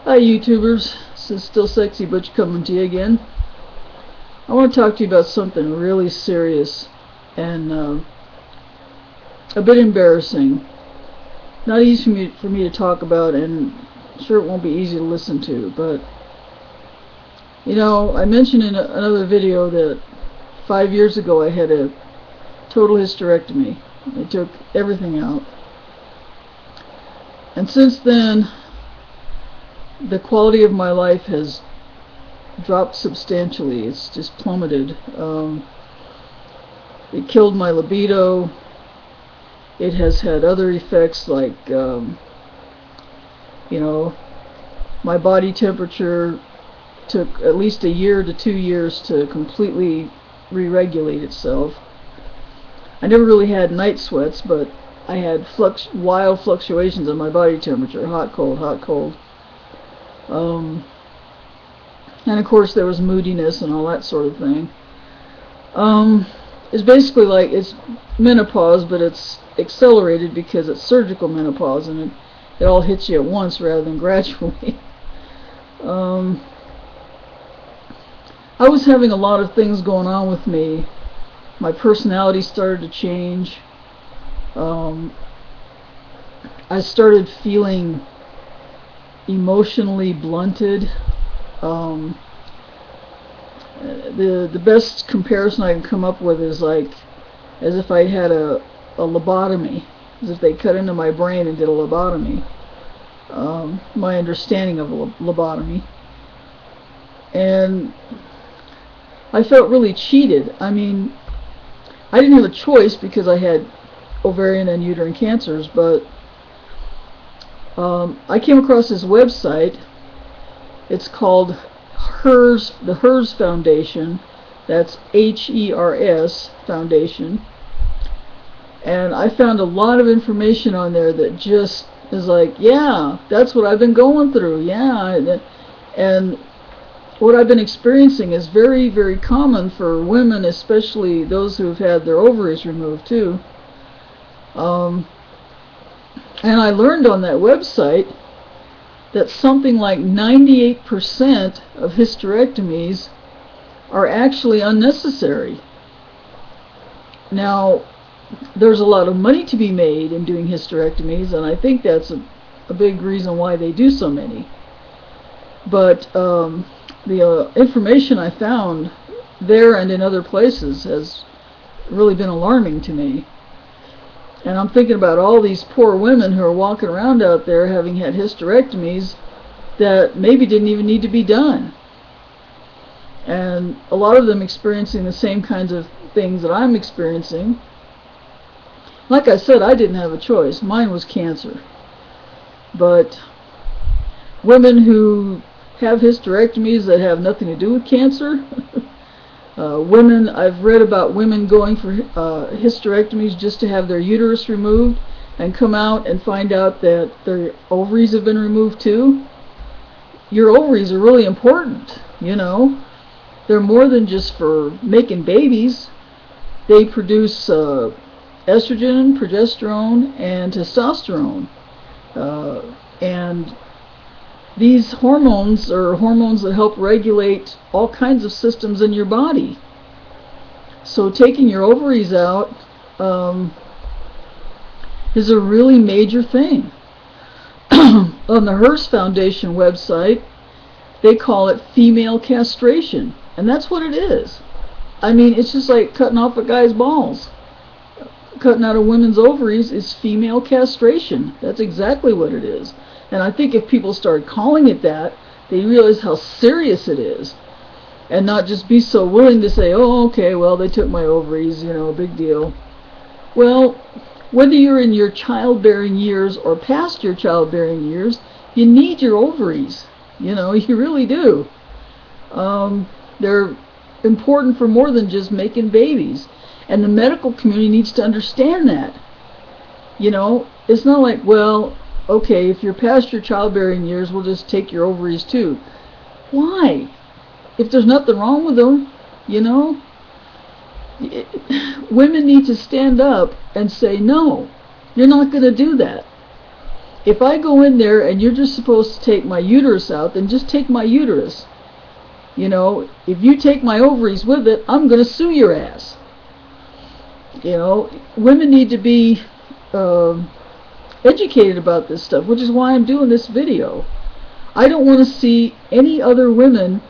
Hi YouTubers, this is Still Sexy Butch coming to you again. I want to talk to you about something really serious and a bit embarrassing. Not easy for me to talk about, and sure it won't be easy to listen to, but you know, I mentioned in another video that 5 years ago I had a total hysterectomy. They took everything out. And since then, the quality of my life has dropped substantially. It's just plummeted. It killed my libido. It has had other effects like, you know, my body temperature took at least a year to 2 years to completely re-regulate itself. I never really had night sweats, but I had wild fluctuations in my body temperature, hot, cold, hot, cold. And of course there was moodiness and all that sort of thing. It's basically like it's menopause, but it's accelerated because it's surgical menopause, and it all hits you at once rather than gradually. I was having a lot of things going on with me. My personality started to change. I started feeling emotionally blunted. The best comparison I can come up with is like as if I had a lobotomy, as if they cut into my brain and did a lobotomy. My understanding of a lobotomy. And I felt really cheated. I mean, I didn't have a choice because I had ovarian and uterine cancers, but I came across this website. It's called the HERS Foundation. That's HERS Foundation. And I found a lot of information on there that just is like, yeah, that's what I've been going through. Yeah. And what I've been experiencing is very, very common for women, especially those who've had their ovaries removed too. And I learned on that website that something like 98% of hysterectomies are actually unnecessary. Now, there's a lot of money to be made in doing hysterectomies, and I think that's a big reason why they do so many. But the information I found there and in other places has really been alarming to me. And I'm thinking about all these poor women who are walking around out there having had hysterectomies that maybe didn't even need to be done. And a lot of them experiencing the same kinds of things that I'm experiencing. Like I said, I didn't have a choice. Mine was cancer. But women who have hysterectomies that have nothing to do with cancer, I've read about women going for hysterectomies just to have their uterus removed and come out and find out that their ovaries have been removed too. Your ovaries are really important, you know. They're more than just for making babies. They produce estrogen, progesterone, and testosterone. And these hormones are hormones that help regulate all kinds of systems in your body. So taking your ovaries out is a really major thing. On the HERS Foundation website, they call it female castration. And that's what it is. I mean, it's just like cutting off a guy's balls. Cutting out a woman's ovaries is female castration. That's exactly what it is. And I think if people start calling it that, they realize how serious it is. And not just be so willing to say, oh, okay, well, they took my ovaries, you know, big deal. Well, whether you're in your childbearing years or past your childbearing years, you need your ovaries. You know, you really do. They're important for more than just making babies. And the medical community needs to understand that. You know, it's not like, well, okay, if you're past your childbearing years, we'll just take your ovaries too. Why? If there's nothing wrong with them, you know? Women need to stand up and say, no, you're not going to do that. if I go in there and you're just supposed to take my uterus out, then just take my uterus. You know, if you take my ovaries with it, I'm going to sue your ass. You know, women need to be educated about this stuff, which is why I'm doing this video. I don't want to see any other women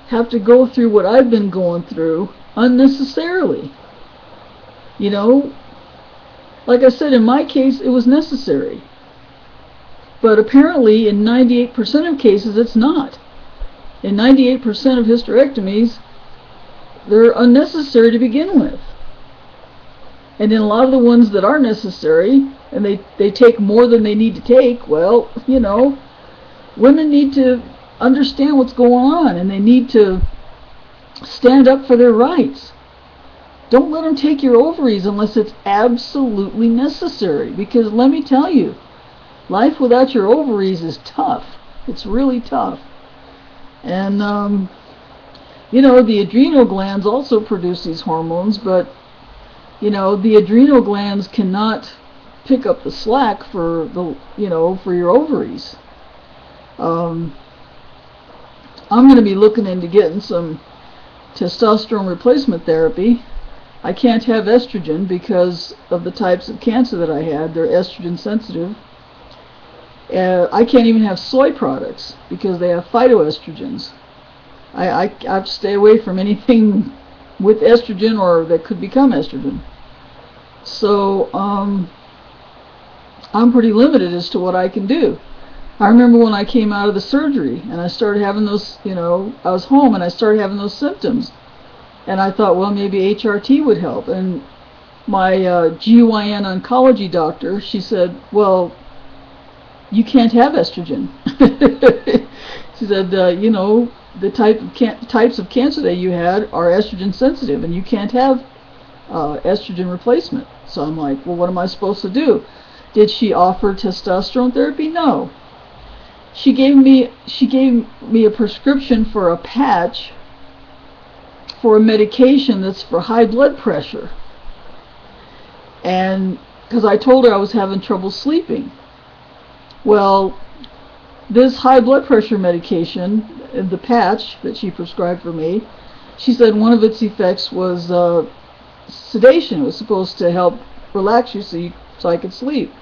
have to go through what I've been going through unnecessarily. You know, like I said, in my case, it was necessary. But apparently, in 98% of cases, it's not. In 98% of hysterectomies, they're unnecessary to begin with. And in a lot of the ones that are necessary, and they take more than they need to take, well, you know, women need to understand what's going on, and they need to stand up for their rights. Don't let them take your ovaries unless it's absolutely necessary, because let me tell you, life without your ovaries is tough. It's really tough. And you know, the adrenal glands also produce these hormones, but you know, the adrenal glands cannot pick up the slack for the, you know, for your ovaries. I'm going to be looking into getting some testosterone replacement therapy. I can't have estrogen because of the types of cancer that I had. They're estrogen sensitive. I can't even have soy products because they have phytoestrogens. I have to stay away from anything with estrogen or that could become estrogen. So I'm pretty limited as to what I can do. I remember when I came out of the surgery and I started having those, you know, I was home and I started having those symptoms, and I thought, well, maybe HRT would help. And my GYN oncology doctor, she said, well, you can't have estrogen. She said, you know, the types of cancer that you had are estrogen sensitive, and you can't have estrogen replacement. So I'm like, well, what am I supposed to do? Did she offer testosterone therapy? No. She gave me a prescription for a patch for a medication that's for high blood pressure. And because I told her I was having trouble sleeping. Well, this high blood pressure medication, the patch that she prescribed for me, she said one of its effects was sedation. It was supposed to help relax you so I could sleep.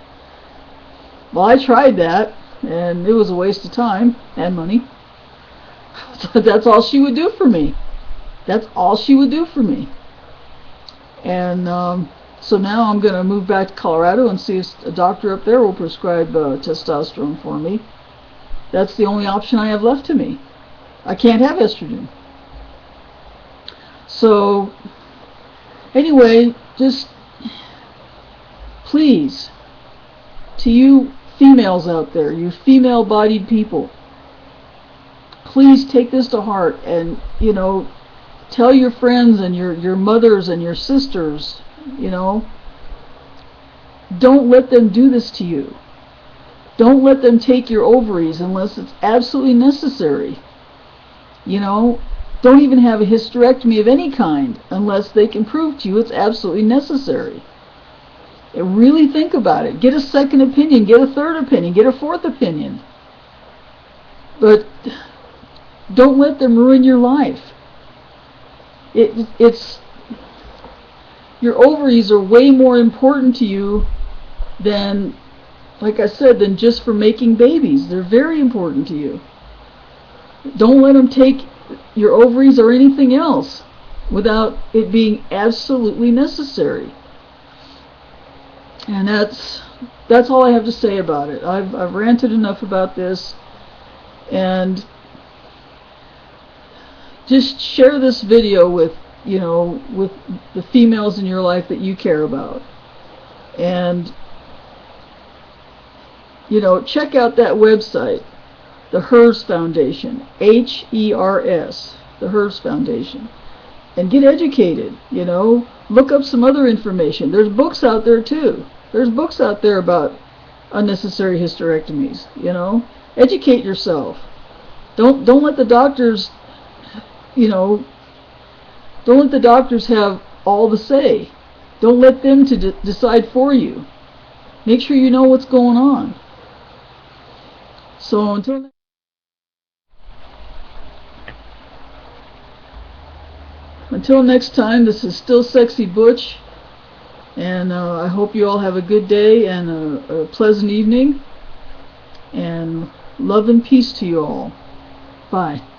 Well, I tried that, and it was a waste of time and money. So that's all she would do for me. That's all she would do for me. And so now I'm going to move back to Colorado and see if a doctor up there will prescribe testosterone for me. That's the only option I have left to me. I can't have estrogen. So anyway, just please, to you females out there, you female-bodied people, please take this to heart and, you know, tell your friends and your mothers and your sisters, you know, don't let them do this to you. Don't let them take your ovaries unless it's absolutely necessary. You know, don't even have a hysterectomy of any kind unless they can prove to you it's absolutely necessary. And really think about it. Get a second opinion, get a third opinion, get a fourth opinion. But don't let them ruin your life. It's your ovaries are way more important to you than, like I said, than just for making babies. They're very important to you. Don't let them take your ovaries or anything else without it being absolutely necessary. And that's all I have to say about it. I've ranted enough about this, and just share this video with, you know, with the females in your life that you care about. And, you know, check out that website, the HERS Foundation, H-E-R-S, the HERS Foundation, and get educated. You know, look up some other information. There's books out there too. There's books out there about unnecessary hysterectomies. You know, educate yourself. Don't let the doctors, you know, don't let the doctors have all the say. Don't let them to decide for you. Make sure you know what's going on. So until next time, this is still Sexy Butch, and I hope you all have a good day and a pleasant evening, and love and peace to you all. Bye.